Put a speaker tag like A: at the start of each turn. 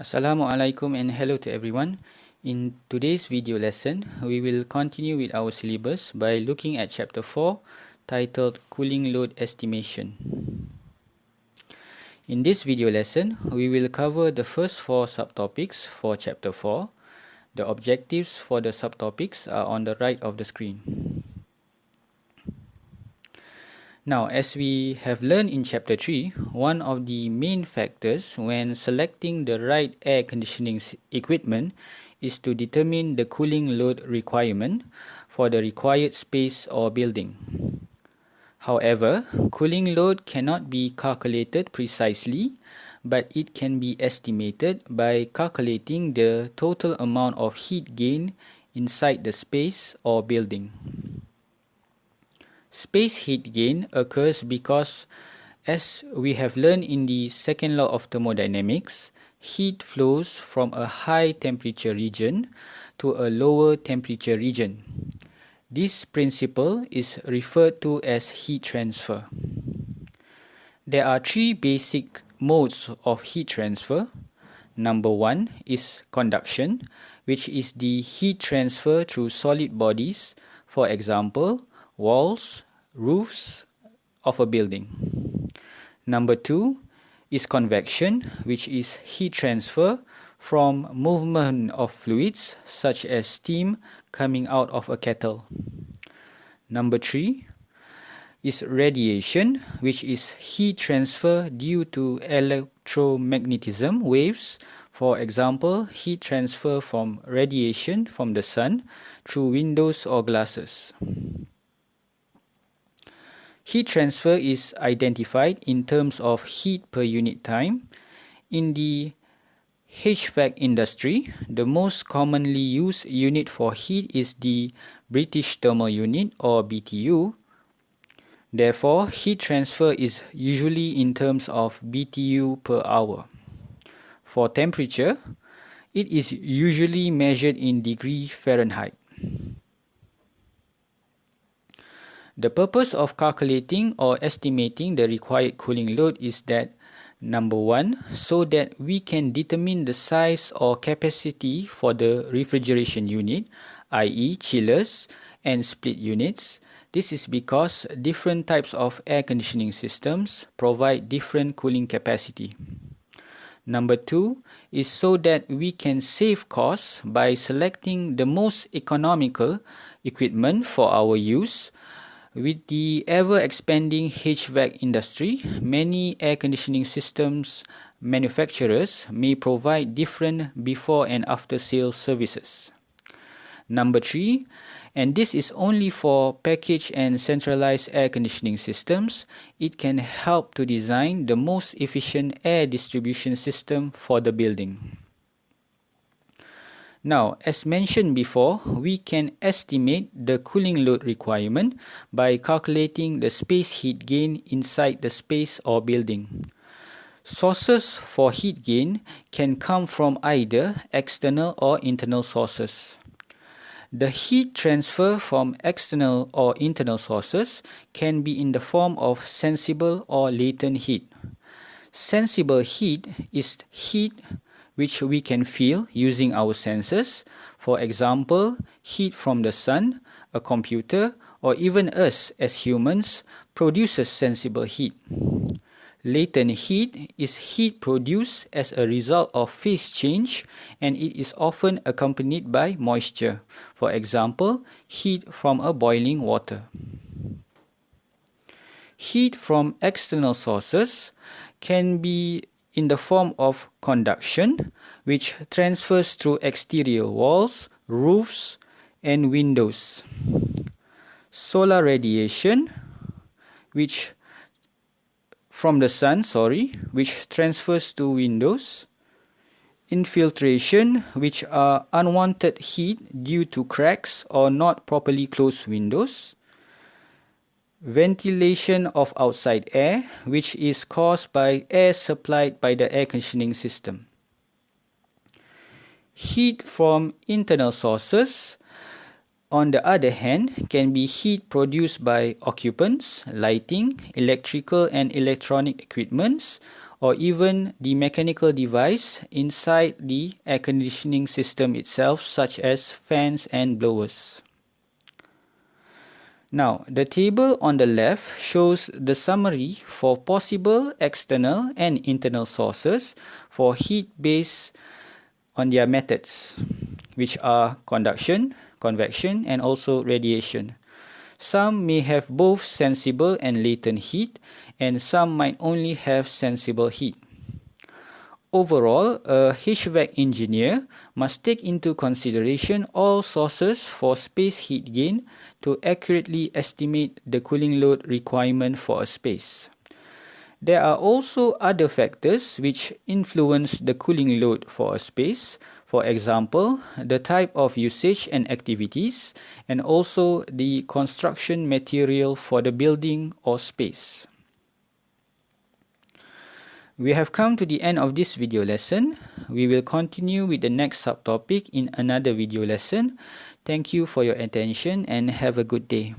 A: Assalamualaikum and hello to everyone. In today's video lesson, we will continue with our syllabus by looking at chapter 4 titled Cooling Load Estimation. In this video lesson, we will cover the first 4 subtopics for chapter 4. The objectives for the subtopics are on the right of the screen. Now, as we have learned in chapter 3, one of the main factors when selecting the right air conditioning equipment is to determine the cooling load requirement for the required space or building. However, cooling load cannot be calculated precisely, but it can be estimated by calculating the total amount of heat gain inside the space or building. Space heat gain occurs because, as we have learned in the second law of thermodynamics, heat flows from a high temperature region to a lower temperature region. This principle is referred to as heat transfer. There are 3 basic modes of heat transfer. Number 1 is conduction, which is the heat transfer through solid bodies, for example, walls, roofs of a building. Number 2 is convection, which is heat transfer from movement of fluids such as steam coming out of a kettle. Number 3 is radiation, which is heat transfer due to electromagnetism waves, for example, heat transfer from radiation from the sun through windows or glasses. Heat transfer is identified in terms of heat per unit time. In the HVAC industry, the most commonly used unit for heat is the British Thermal Unit or BTU. Therefore, heat transfer is usually in terms of BTU per hour. For temperature, it is usually measured in degree Fahrenheit. The purpose of calculating or estimating the required cooling load is that, number 1, so that we can determine the size or capacity for the refrigeration unit, i.e. chillers and split units. This is because different types of air conditioning systems provide different cooling capacity. Number 2 is so that we can save costs by selecting the most economical equipment for our use. With the ever-expanding HVAC industry, many air conditioning systems manufacturers may provide different before and after sales services. Number 3, and this is only for packaged and centralized air conditioning systems, it can help to design the most efficient air distribution system for the building. Now, as mentioned before, we can estimate the cooling load requirement by calculating the space heat gain inside the space or building. Sources for heat gain can come from either external or internal sources. The heat transfer from external or internal sources can be in the form of sensible or latent heat. Sensible heat is heat which we can feel using our senses, for example, heat from the sun, a computer, or even us as humans produces sensible heat. Latent heat is heat produced as a result of phase change, and it is often accompanied by moisture, for example, heat from a boiling water. Heat from external sources can be in the form of conduction, which transfers through exterior walls, roofs, and windows. Solar radiation, which transfers to windows. Infiltration, which are unwanted heat due to cracks or not properly closed windows. Ventilation of outside air, which is caused by air supplied by the air conditioning system. Heat from internal sources, on the other hand, can be heat produced by occupants, lighting, electrical and electronic equipments, or even the mechanical device inside the air conditioning system itself, such as fans and blowers. Now, the table on the left shows the summary for possible external and internal sources for heat based on their methods, which are conduction, convection, and also radiation. Some may have both sensible and latent heat, and some might only have sensible heat. Overall, a HVAC engineer must take into consideration all sources for space heat gain to accurately estimate the cooling load requirement for a space. There are also other factors which influence the cooling load for a space. For example, the type of usage and activities, and also the construction material for the building or space. We have come to the end of this video lesson. We will continue with the next subtopic in another video lesson. Thank you for your attention and have a good day.